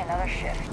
another shift.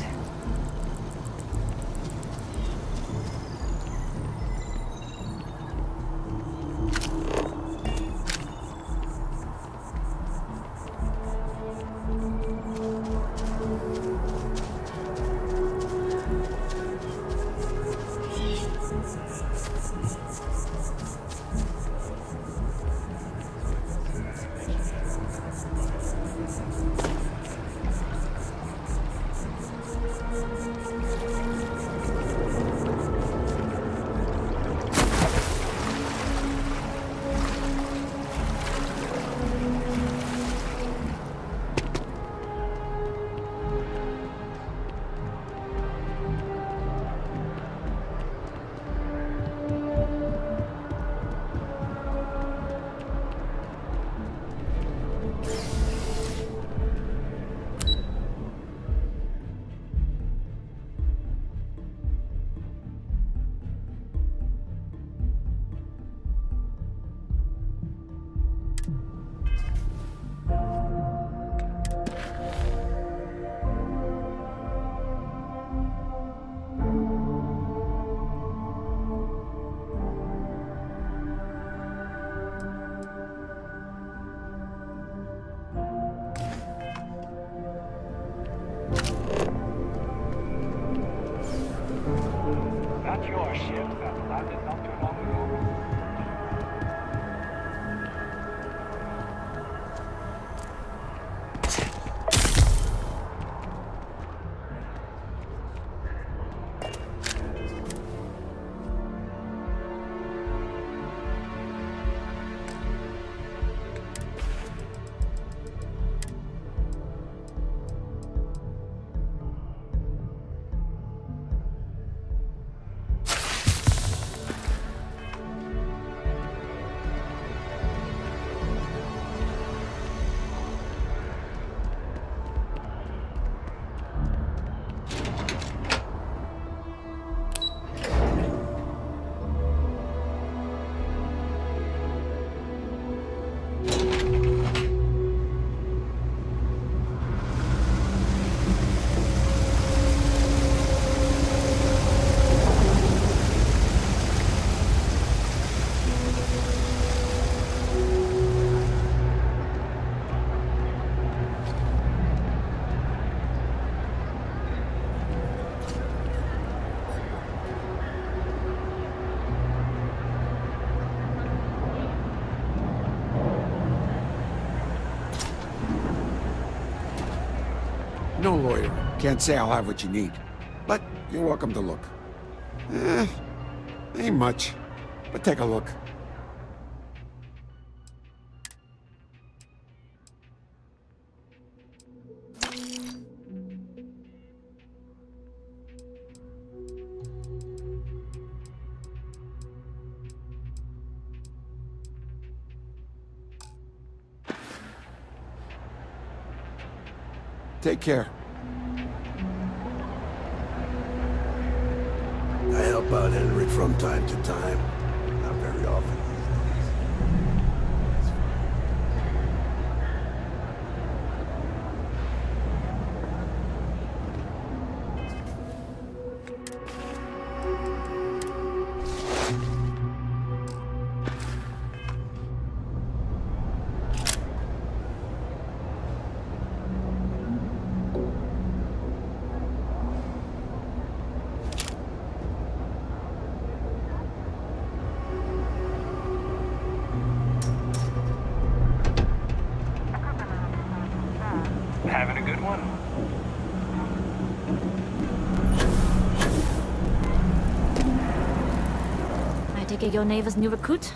That's your ship that landed not too long ago. No lawyer. Can't say I'll have what you need. But you're welcome to look. Ain't much. But take a look. Take care. I help out Henry from time to time. Not very often. Having a good one? I take it you're Neva's new recruit?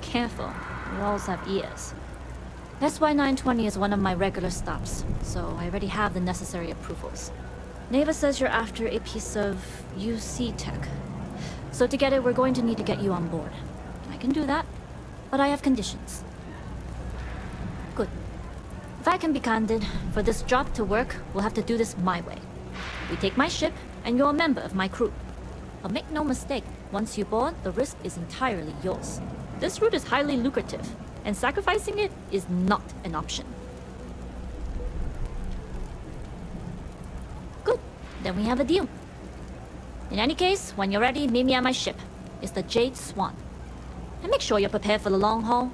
Careful, walls have ears. That's why 920 is one of my regular stops, so I already have the necessary approvals. Neva says you're after a piece of UC tech. So to get it, we're going to need to get you on board. I can do that, but I have conditions. Good. If I can be candid, for this job to work, we'll have to do this my way. We take my ship, and you're a member of my crew. But make no mistake, once you board, the risk is entirely yours. This route is highly lucrative, and sacrificing it is not an option. Good, then we have a deal. In any case, when you're ready, meet me at my ship. It's the Jade Swan. And make sure you're prepared for the long haul.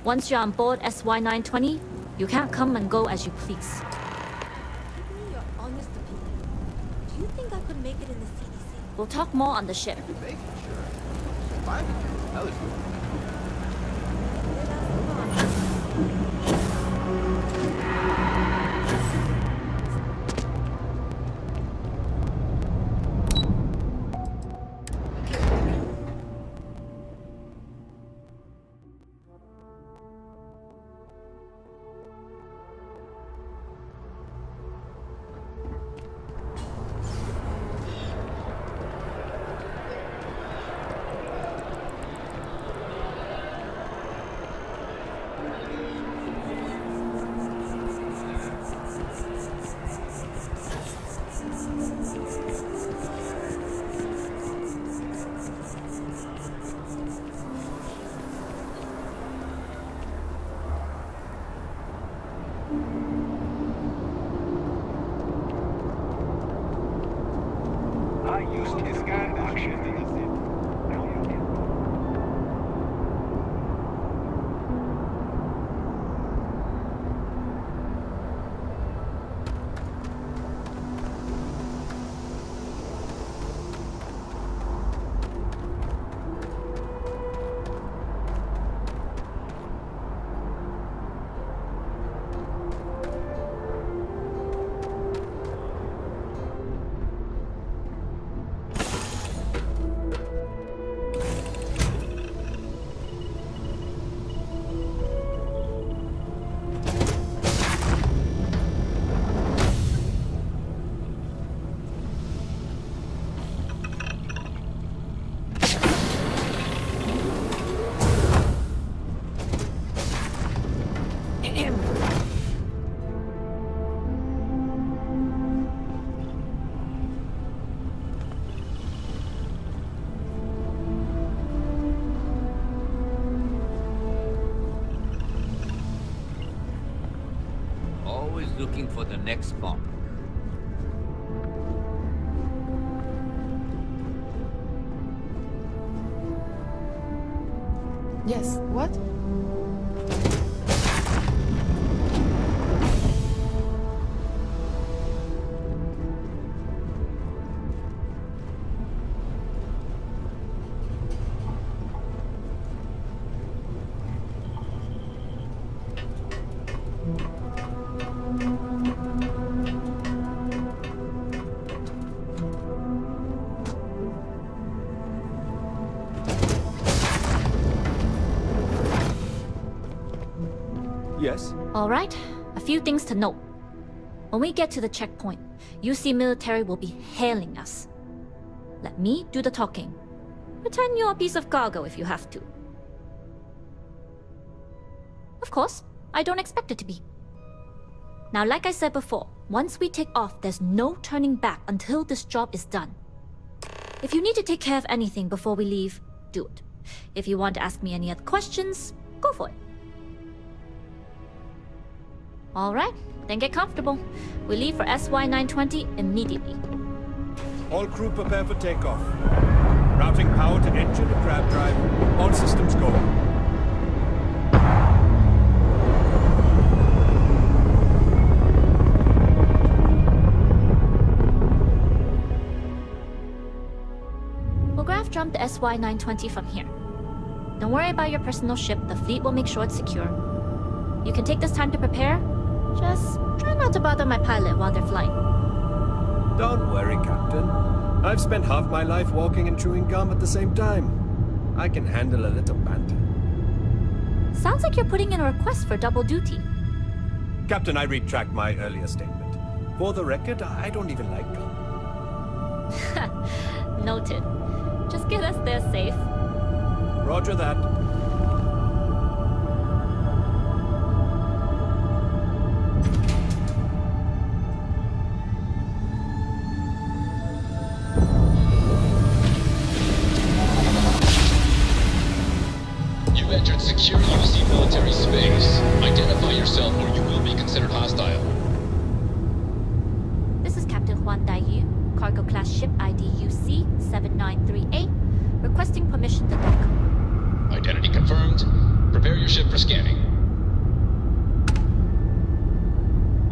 Once you're on board SY-920, you can't come and go as you please. Give me your honest opinion. Do you think I could make it in the CDC? We'll talk more on the ship. Making sure. Surviving. That was good. I used to scan action in the zip. Now you can. Always looking for the next bomb. Yes, what? Yes? Alright, a few things to note. When we get to the checkpoint, UC military will be hailing us. Let me do the talking. Pretend you're a piece of cargo if you have to. Of course, I don't expect it to be. Now, like I said before, once we take off, there's no turning back until this job is done. If you need to take care of anything before we leave, do it. If you want to ask me any other questions, go for it. Alright, then get comfortable. We leave for SY-920 immediately. All crew prepare for takeoff. Routing power to engine and grab drive. All systems go. We'll graph jump the SY-920 from here. Don't worry about your personal ship, the fleet will make sure it's secure. You can take this time to prepare. Just try not to bother my pilot while they're flying. Don't worry, Captain. I've spent half my life walking and chewing gum at the same time. I can handle a little banter. Sounds like you're putting in a request for double duty. Captain, I retract my earlier statement. For the record, I don't even like gum. Noted. Just get us there safe. Roger that. entered secure UC military space. Identify yourself or you will be considered hostile. This is Captain Huan Daiyu, cargo class ship ID UC 7938, requesting permission to dock. Identity confirmed. Prepare your ship for scanning.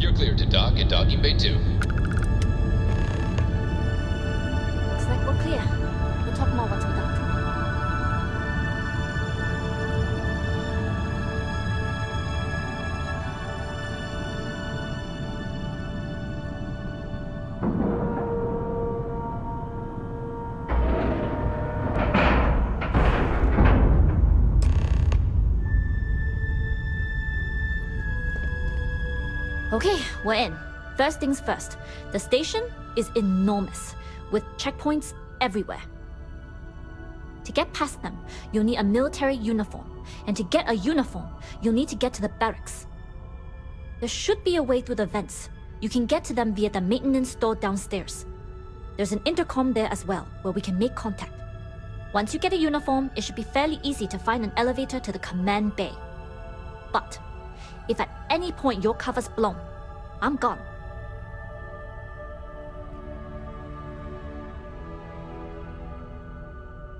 You're cleared to dock at docking bay 2. Looks like we're clear. We'll talk more once we're docked. Okay, we're in. First things first. The station is enormous, with checkpoints everywhere. To get past them, you'll need a military uniform, and to get a uniform, you'll need to get to the barracks. There should be a way through the vents. You can get to them via the maintenance store downstairs. There's an intercom there as well, where we can make contact. Once you get a uniform, it should be fairly easy to find an elevator to the command bay. But if at any point your cover's blown, I'm gone.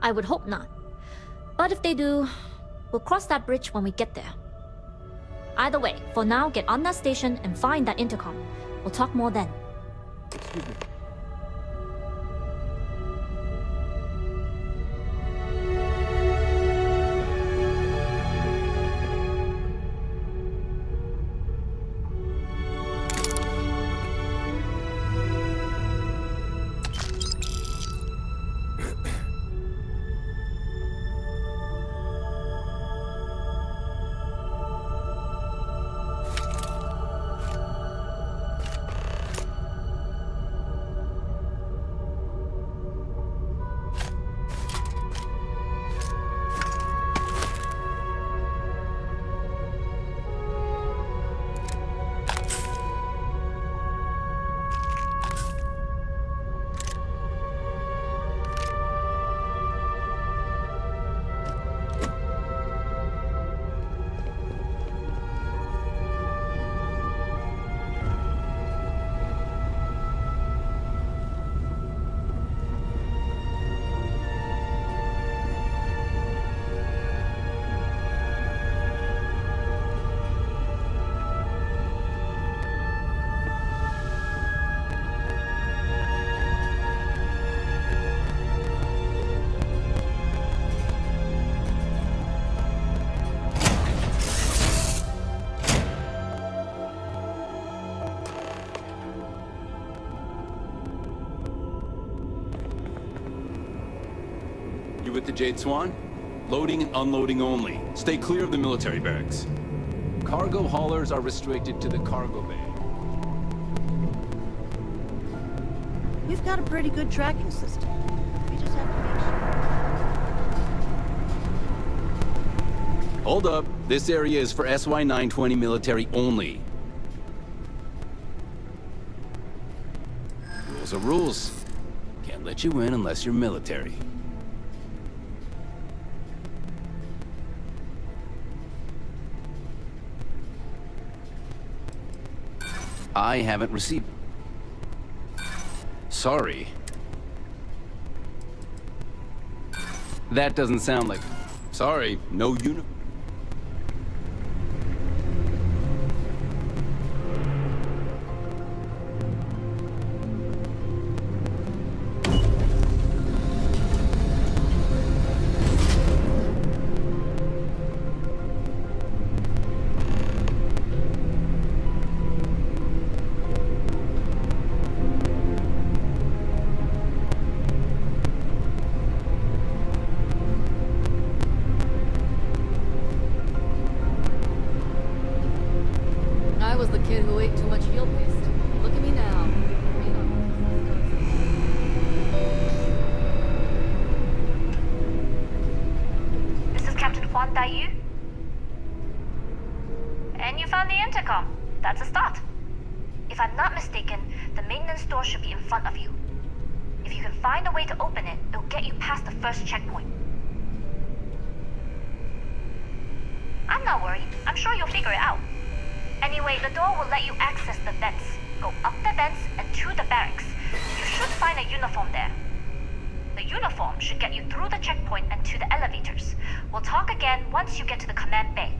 I would hope not. But if they do, we'll cross that bridge when we get there. Either way, for now, get on that station and find that intercom. We'll talk more then. Excuse me. You with the Jade Swan? Loading and unloading only. Stay clear of the military barracks. Cargo haulers are restricted to the cargo bay. We've got a pretty good tracking system. We just have to make sure. Hold up. This area is for SY-920 military only. Rules are rules. Can't let you in unless you're military. I haven't received... Sorry. That doesn't sound like... Sorry, no uni... I was the kid who ate too much field paste. Look at me now. This is Captain Huan Daiyu. And you found the intercom. That's a start. If I'm not mistaken, the maintenance door should be in front of you. If you can find a way to open it, it'll get you past the first checkpoint. sure you'll figure it out. Anyway, the door will let you access the vents. Go up the vents and to the barracks. You should find a uniform there. The uniform should get you through the checkpoint and to the elevators. We'll talk again once you get to the command bay.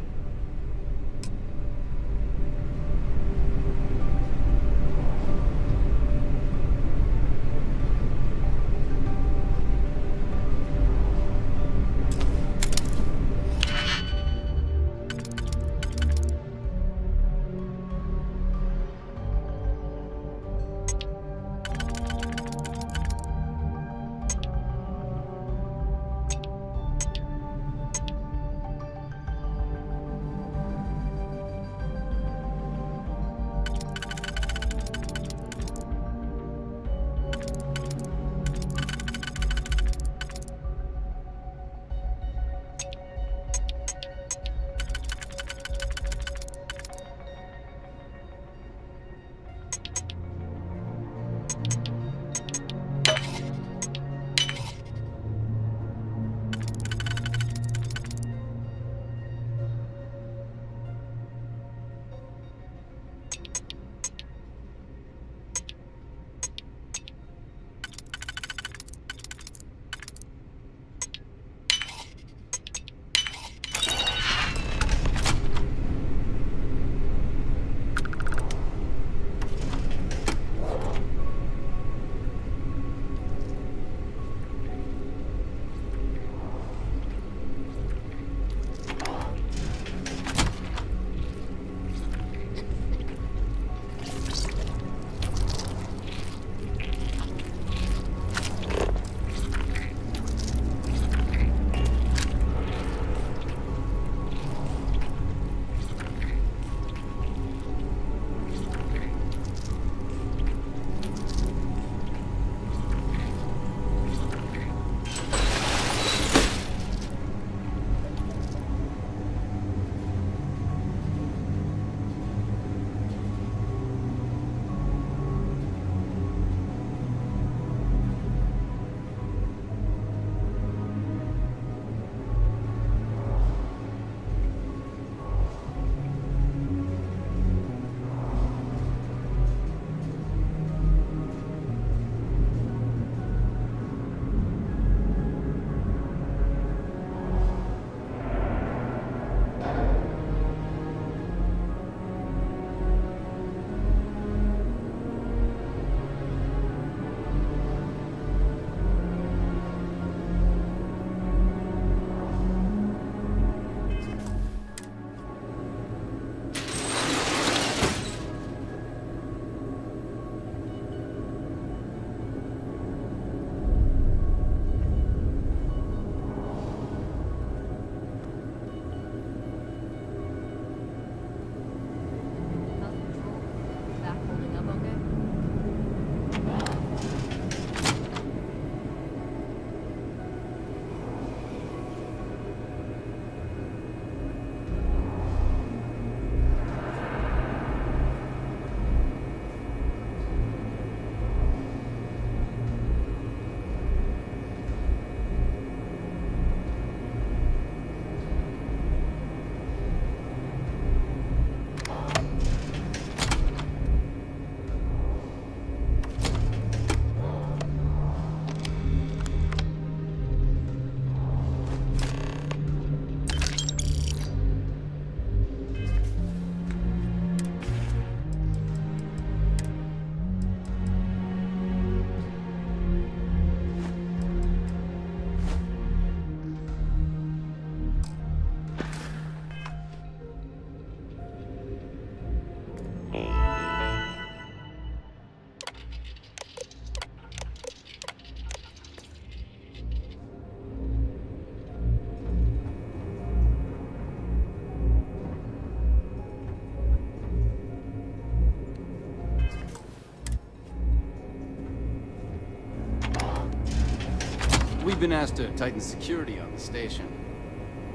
We've been asked to tighten security on the station.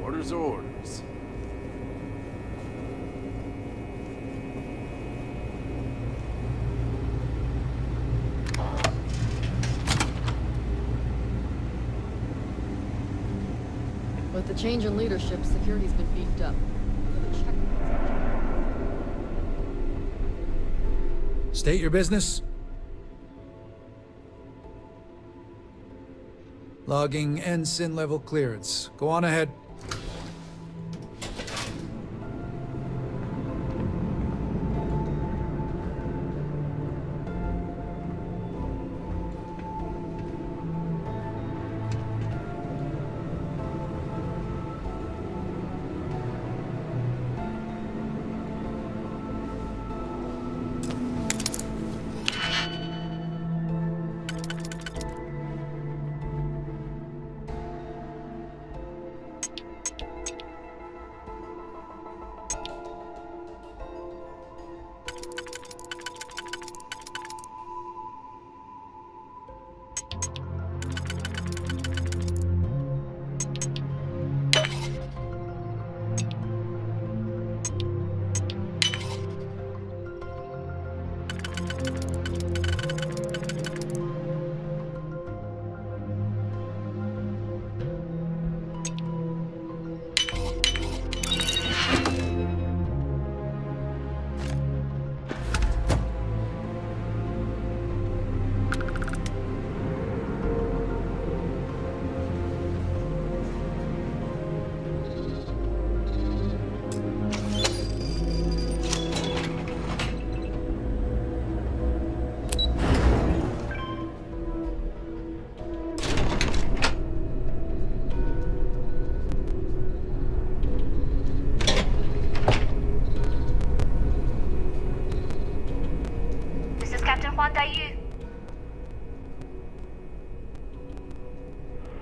Orders are orders. With the change in leadership, security's been beefed up. The checkpoint State your business. Logging ensign level clearance. Go on ahead.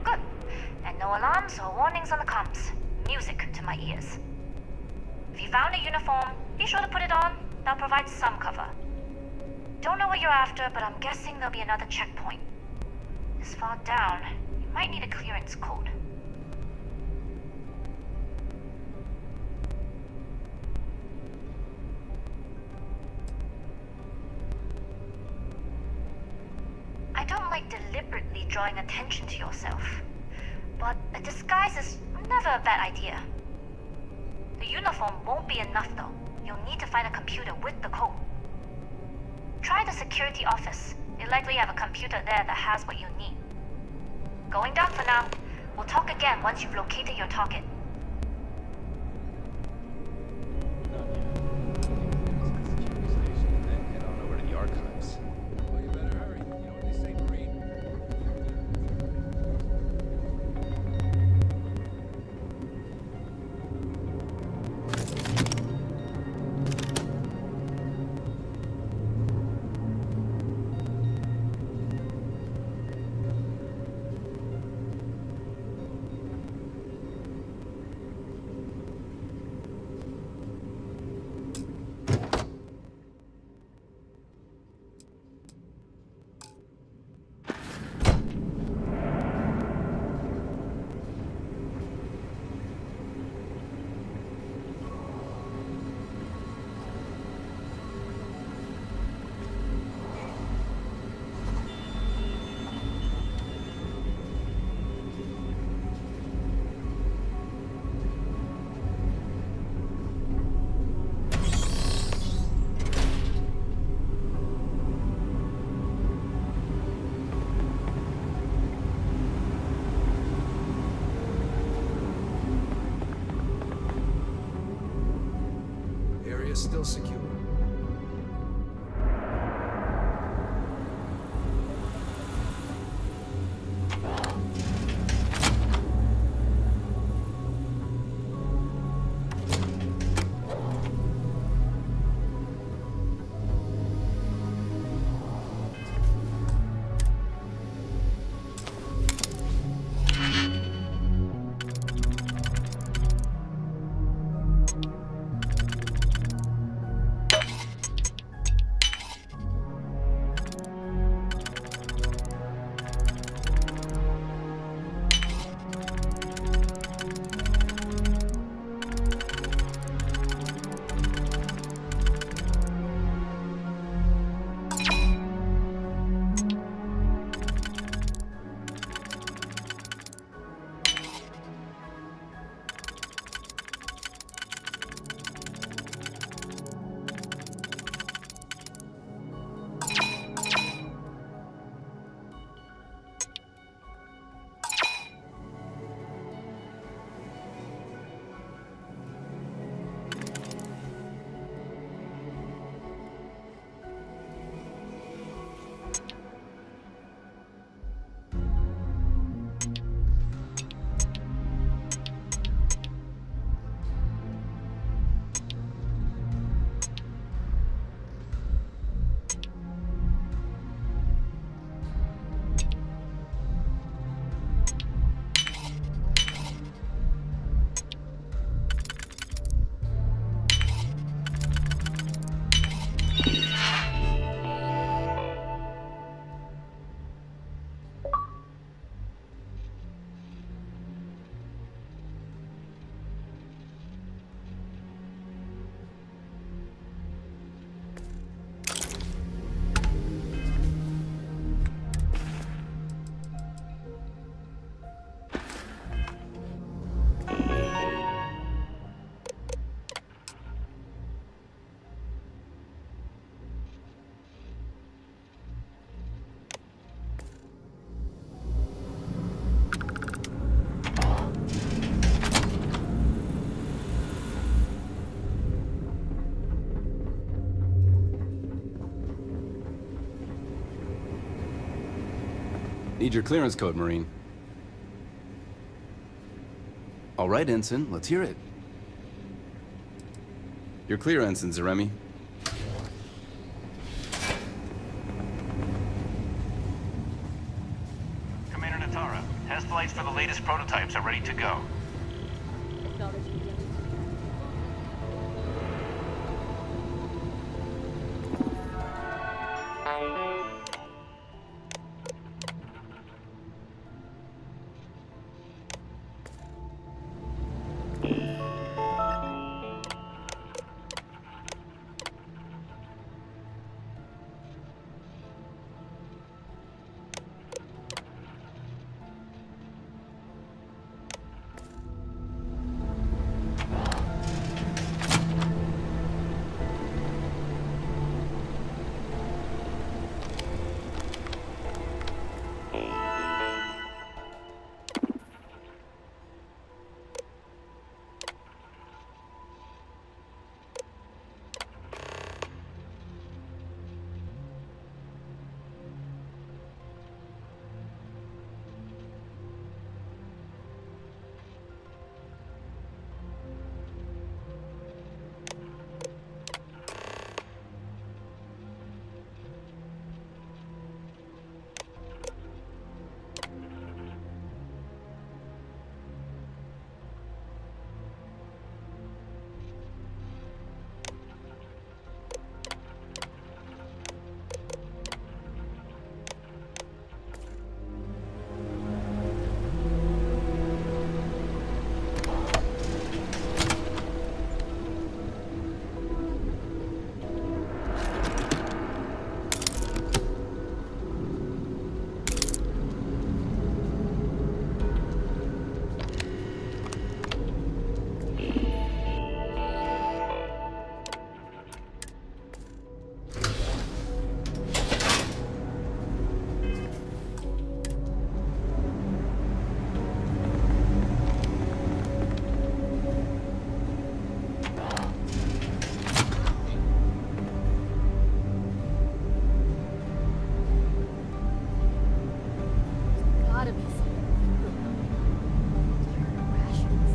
Good. And no alarms or warnings on the comms. Music to my ears. If you found a uniform, be sure to put it on. That'll provide some cover. Don't know what you're after, but I'm guessing there'll be another checkpoint. This far down, you might need a clearance code. I don't like deliberately drawing attention to yourself, but a disguise is never a bad idea. The uniform won't be enough though. You'll need to find a computer with the code. Try the security office. They likely have a computer there that has what you need. Going down for now. We'll talk again once you've located your target. Head on over to the archives. Well, you better hurry. You know what they say, Marine? Area still secure. Need your clearance code, Marine. All right, Ensign, let's hear it. You're clear, Ensign Zaremi. Commander Natara, test flights for the latest prototypes are ready to go. Gotta be some rations.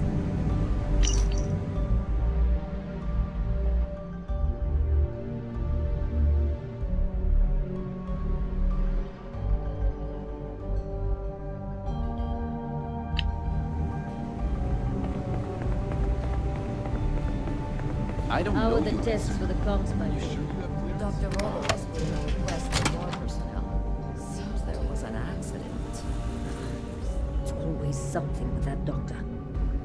I don't How know were the you, tests for the comms by You sure you have clearance? Dr. Robles put in a request for more personnel. Seems there was an accident. There's always something with that doctor.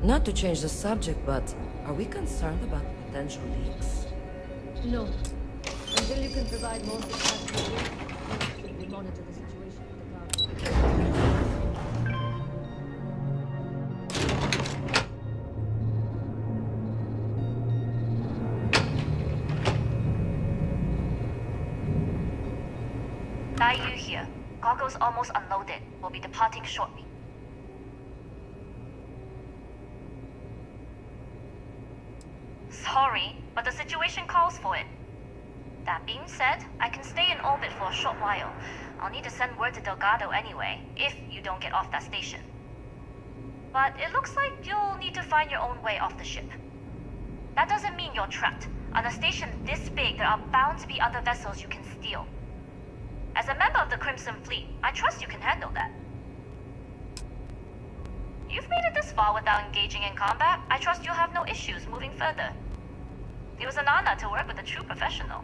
Not to change the subject, but are we concerned about potential leaks? No. Until you can provide more capacity, we monitor the situation with the guard. Dai Yu here. Cargo's almost unloaded. We'll be departing shortly. Sorry, but the situation calls for it. That being said, I can stay in orbit for a short while. I'll need to send word to Delgado anyway, if you don't get off that station. But it looks like you'll need to find your own way off the ship. That doesn't mean you're trapped. On a station this big, there are bound to be other vessels you can steal. As a member of the Crimson Fleet, I trust you can handle that. You've made it this far without engaging in combat. I trust you'll have no issues moving further. It was an honor to work with a true professional.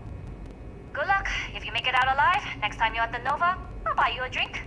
Good luck. If you make it out alive, next time you're at the Nova, I'll buy you a drink.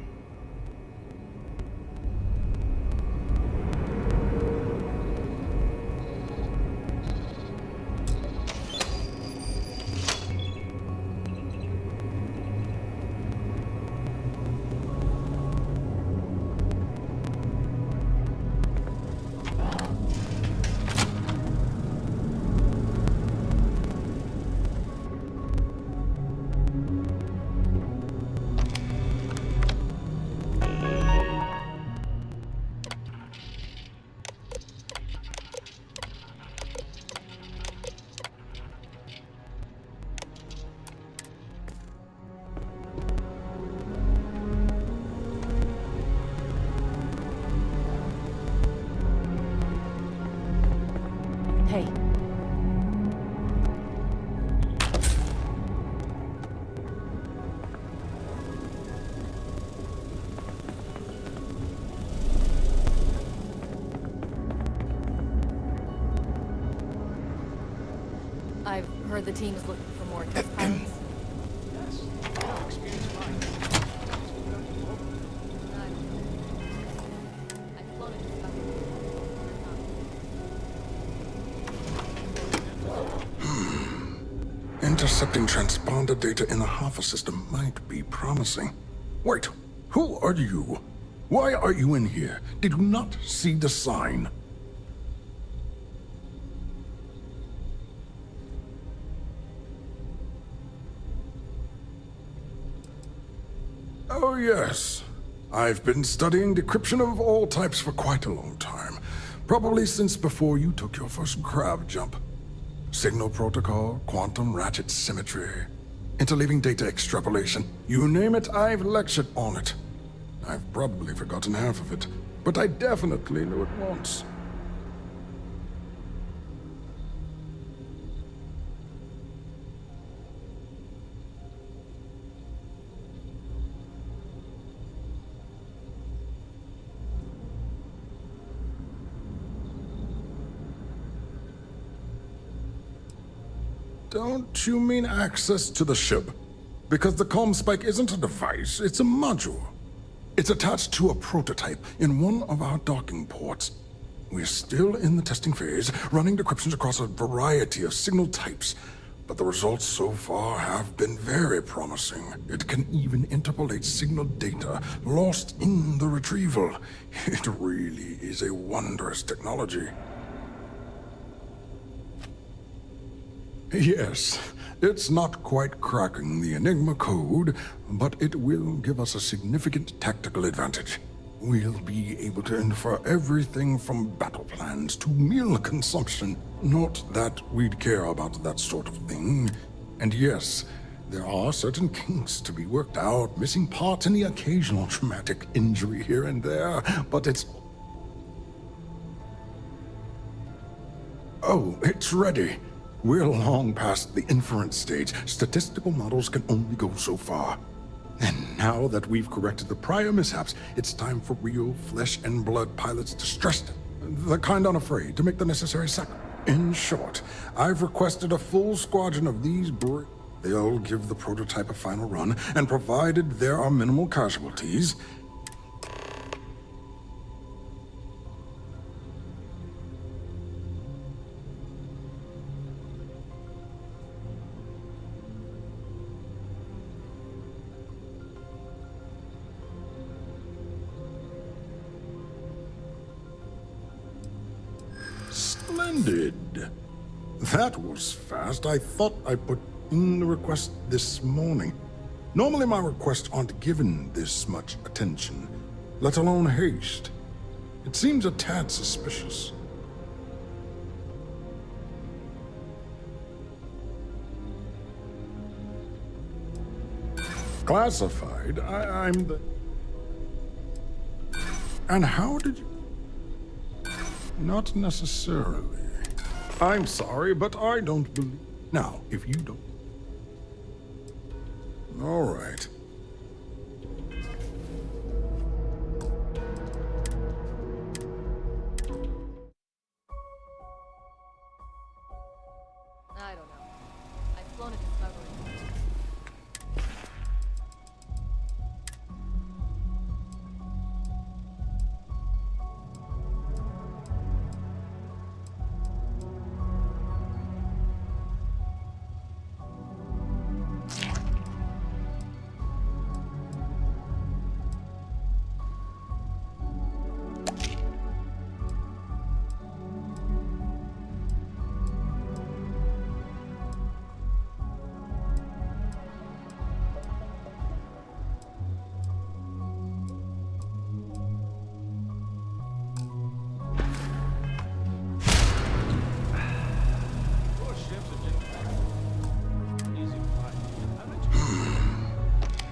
Hey. I've heard the team is looking for more test pilots. Intercepting transponder data in the Hoffa system might be promising. Wait, who are you? Why are you in here? Did you not see the sign? Oh, yes. I've been studying decryption of all types for quite a long time. Probably since before you took your first grav jump. Signal protocol, quantum ratchet symmetry, interleaving data extrapolation. You name it, I've lectured on it. I've probably forgotten half of it, but I definitely knew it once. Don't you mean access to the ship? Because the comm spike isn't a device, it's a module. It's attached to a prototype in one of our docking ports. We're still in the testing phase, running decryptions across a variety of signal types. But the results so far have been very promising. It can even interpolate signal data lost in the retrieval. It really is a wondrous technology. Yes, it's not quite cracking the Enigma code, but it will give us a significant tactical advantage. We'll be able to infer everything from battle plans to meal consumption. Not that we'd care about that sort of thing. And yes, there are certain kinks to be worked out, missing parts and the occasional traumatic injury here and there, but it's... Oh, it's ready. We're long past the inference stage. Statistical models can only go so far. And now that we've corrected the prior mishaps, it's time for real flesh and blood pilots distressed, the kind unafraid to make the necessary sacrifice. In short, I've requested a full squadron of these They'll give the prototype a final run, and provided there are minimal casualties, Splendid. That was fast. I thought I put in the request this morning. Normally my requests aren't given this much attention, let alone haste. It seems a tad suspicious. Classified? I'm the... And how did you... Not necessarily. I'm sorry, but I don't believe... Now, if you don't... All right. I don't know. I've flown a Discovery.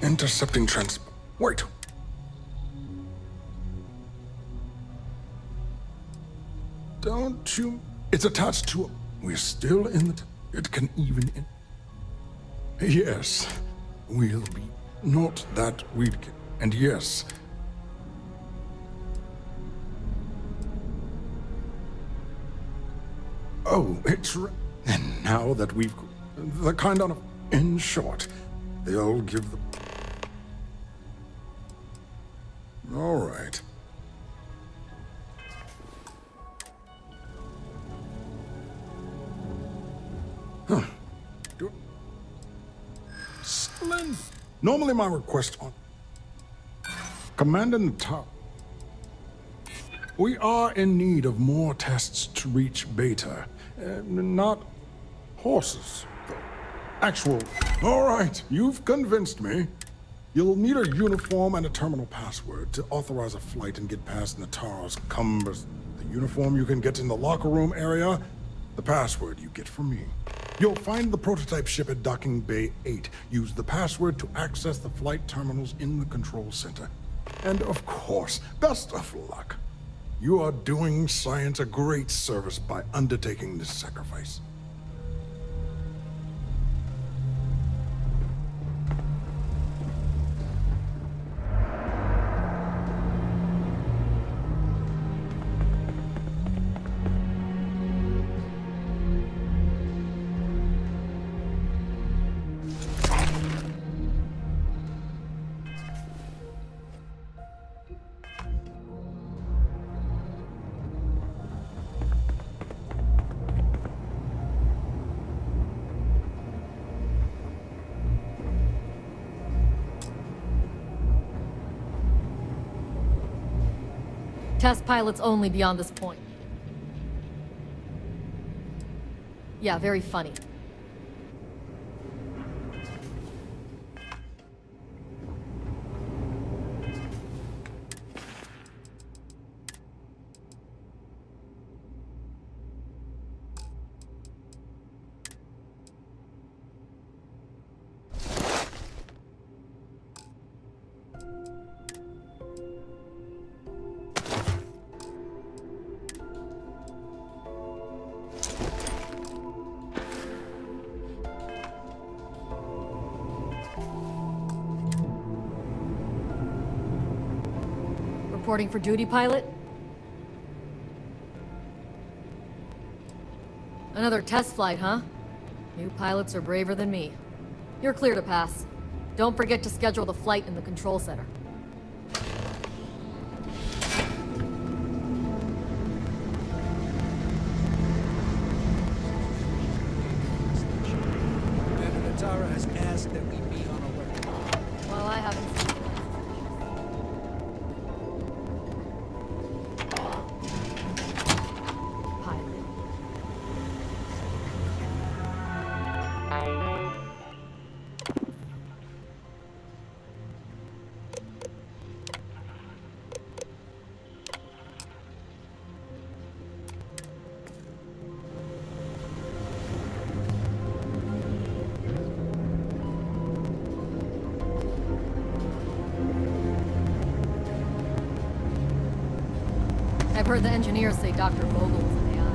Intercepting Wait. Don't you... It's attached to a... We're still in the... It can even... Yes, we'll be... Not that we'd... And yes... Oh, it's... And now that we've... The kind of... In short, they'll give the... All right. Huh. Splendid. Normally my request on... Commander Natal. We are in need of more tests to reach beta. Not horses, though. Actual... All right, you've convinced me. You'll need a uniform and a terminal password to authorize a flight and get past Natar's cumbers. The uniform you can get in the locker room area, the password you get from me. You'll find the prototype ship at Docking Bay 8. Use the password to access the flight terminals in the control center. And of course, best of luck. You are doing science a great service by undertaking this sacrifice. Test pilots only beyond this point. Yeah, very funny. Reporting for duty, pilot? Another test flight, huh? New pilots are braver than me. You're clear to pass. Don't forget to schedule the flight in the control center. Commander Natara has asked that we be on alert. Well, I haven't seen it. I've heard the engineers say Dr. Vogel was an AI.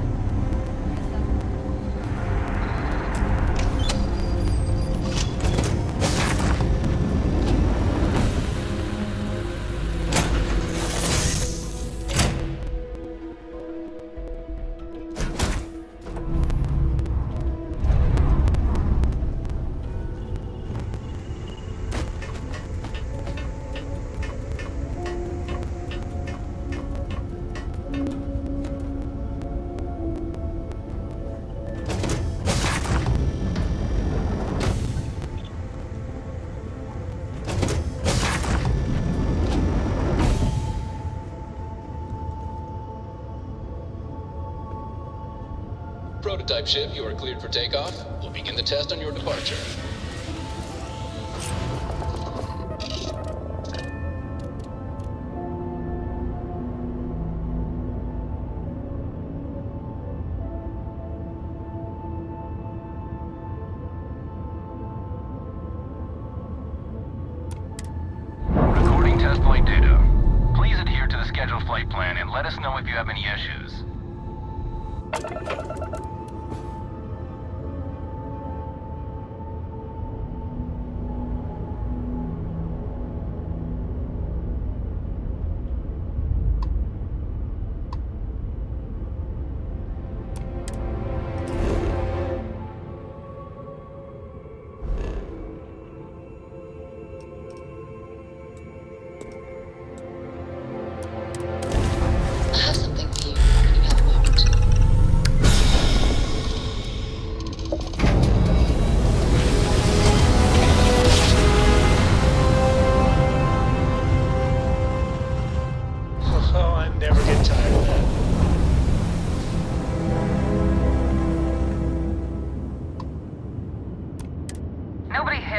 Prototype ship, you are cleared for takeoff. We'll begin the test on your departure. Recording test flight data. Please adhere to the scheduled flight plan and let us know if you have any issues.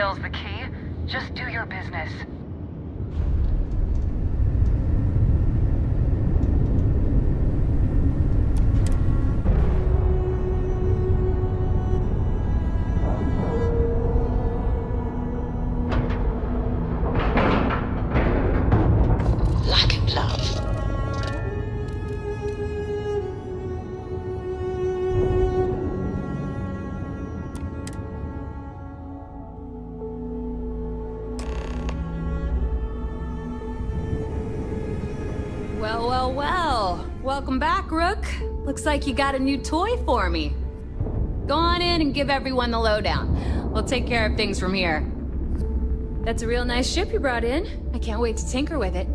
Bill's the key. Just do your business. Well. Welcome back, Rook. Looks like you got a new toy for me. Go on in and give everyone the lowdown. We'll take care of things from here. That's a real nice ship you brought in. I can't wait to tinker with it.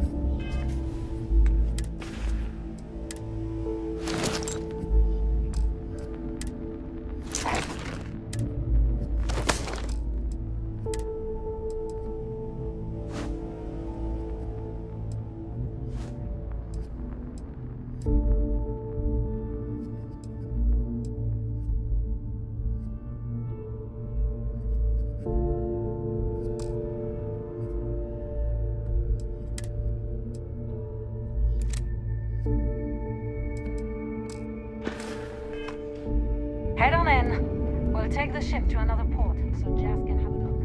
Head on in. We'll take the ship to another port so Jazz can have a look.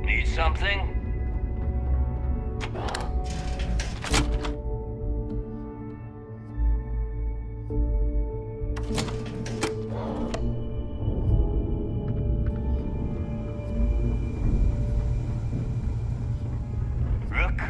Need something? Rook?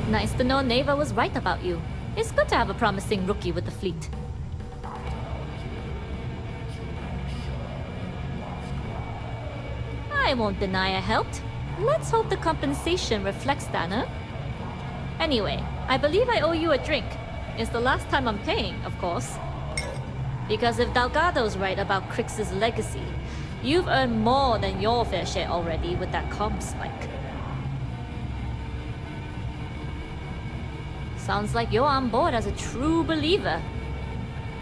Nice to know Neva was right about you. It's good to have a promising rookie with the fleet. I won't deny I helped. Let's hope the compensation reflects that, huh? Anyway, I believe I owe you a drink. It's the last time I'm paying, of course. Because if Delgado's right about Crix's legacy, you've earned more than your fair share already with that comm spike. Sounds like you're on board as a true believer.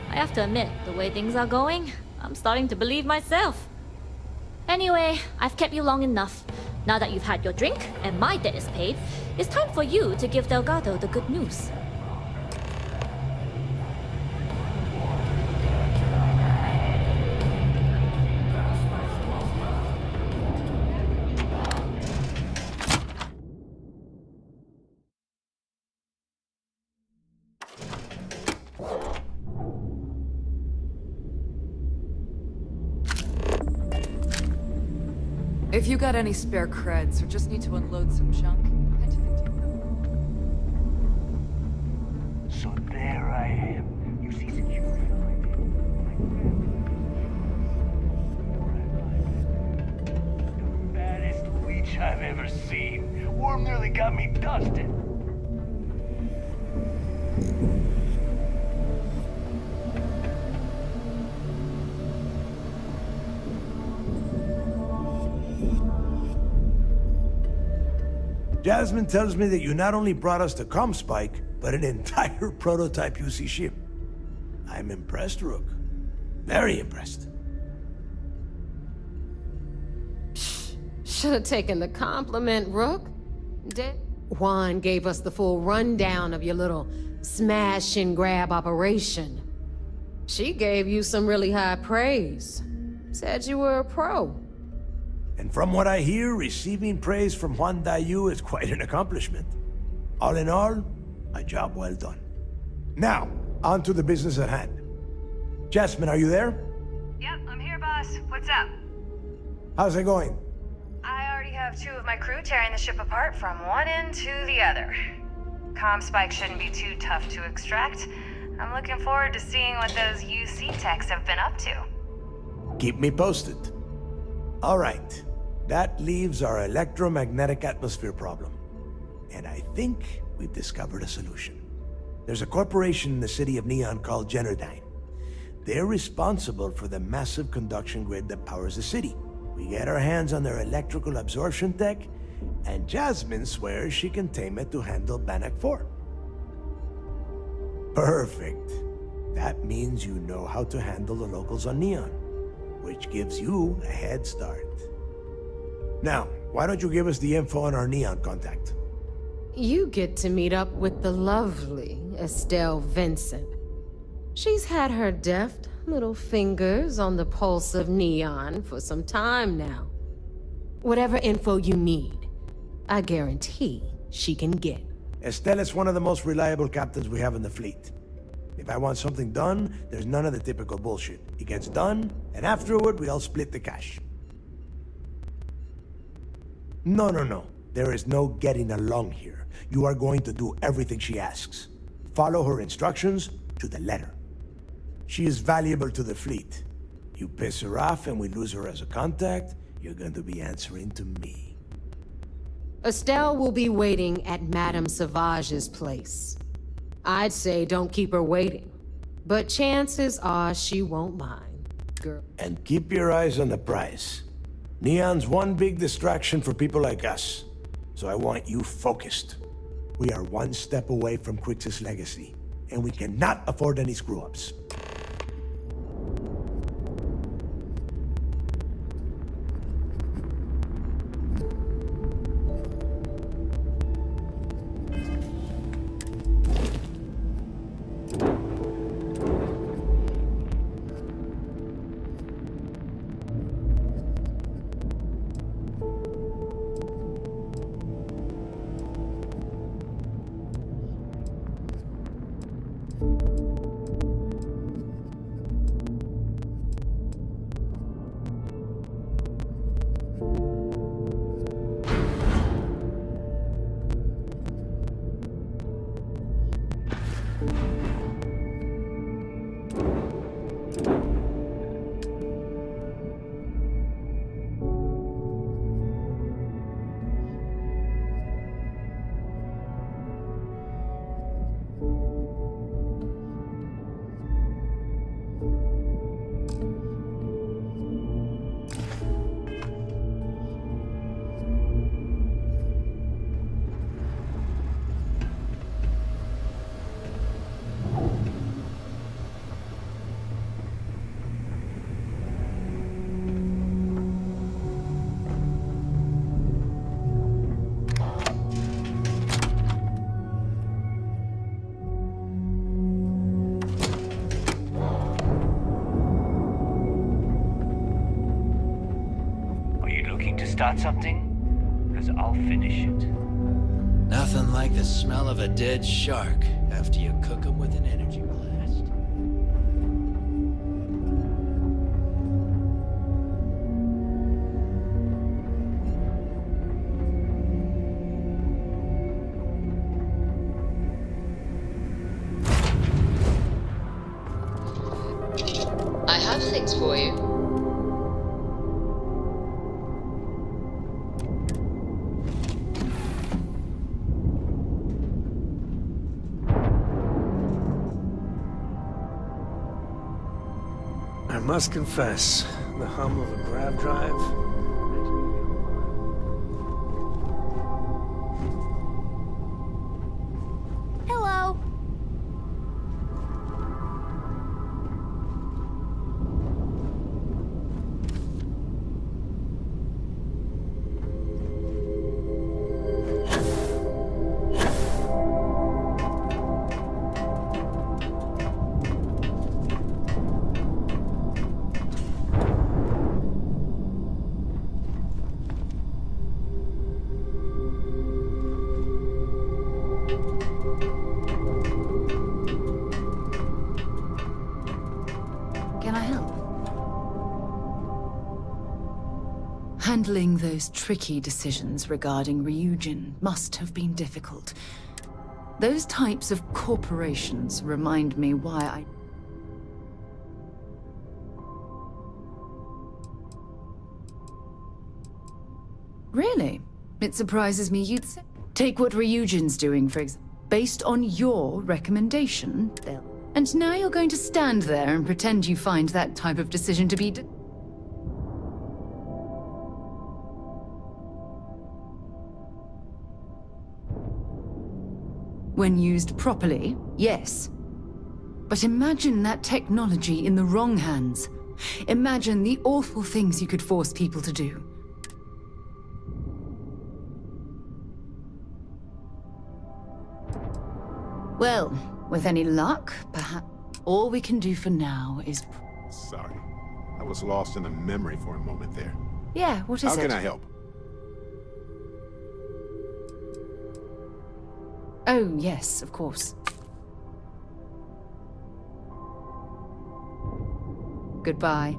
I have to admit, the way things are going, I'm starting to believe myself. Anyway, I've kept you long enough. Now that you've had your drink and my debt is paid, it's time for you to give Delgado the good news. If you got any spare creds or just need to unload some junk, head to the depot. So there I am. You see security behind me. The baddest leech I've ever seen. Worm nearly got me dusted. Jasmine tells me that you not only brought us the comm spike, but an entire prototype UC ship. I'm impressed, Rook. Very impressed. Should have taken the compliment, Rook. Juan gave us the full rundown of your little smash and grab operation. She gave you some really high praise. Said you were a pro. And from what I hear, receiving praise from Juan Dayu is quite an accomplishment. All in all, a job well done. Now, on to the business at hand. Jasmine, are you there? Yep, I'm here, boss. What's up? How's it going? I already have 2 of my crew tearing the ship apart from one end to the other. Comm spike shouldn't be too tough to extract. I'm looking forward to seeing what those UC techs have been up to. Keep me posted. All right. That leaves our electromagnetic atmosphere problem. And I think we've discovered a solution. There's a corporation in the city of Neon called Generdyne. They're responsible for the massive conduction grid that powers the city. We get our hands on their electrical absorption tech, and Jasmine swears she can tame it to handle Bannock 4. Perfect. That means you know how to handle the locals on Neon, which gives you a head start. Now, why don't you give us the info on our Neon contact? You get to meet up with the lovely Estelle Vincent. She's had her deft little fingers on the pulse of Neon for some time now. Whatever info you need, I guarantee she can get. Estelle is one of the most reliable captains we have in the fleet. If I want something done, there's none of the typical bullshit. It gets done, and afterward we all split the cash. No. There is no getting along here. You are going to do everything she asks. Follow her instructions to the letter. She is valuable to the fleet. You piss her off and we lose her as a contact, you're going to be answering to me. Estelle will be waiting at Madame Sauvage's place. I'd say don't keep her waiting, but chances are she won't mind, girl. And keep your eyes on the prize. Neon's one big distraction for people like us, so I want you focused. We are one step away from Quix's legacy, and we cannot afford any screw-ups. Start something? Because I'll finish it. Nothing like the smell of a dead shark after you cook them with an energy blast. I have things for you. I must confess, the hum of a grav drive. Hello. Can I help? Handling those tricky decisions regarding Ryujin must have been difficult. Those types of corporations remind me why I... Really? It surprises me you'd say... Take what Ryujin's doing, for example. based on your recommendation. And now you're going to stand there and pretend you find that type of decision to be... When used properly, yes. But imagine that technology in the wrong hands. Imagine the awful things you could force people to do. Well, with any luck, perhaps all we can do for now is... Sorry. I was lost in a memory for a moment there. Yeah, what is it? How can I help? Oh, yes, of course. Goodbye.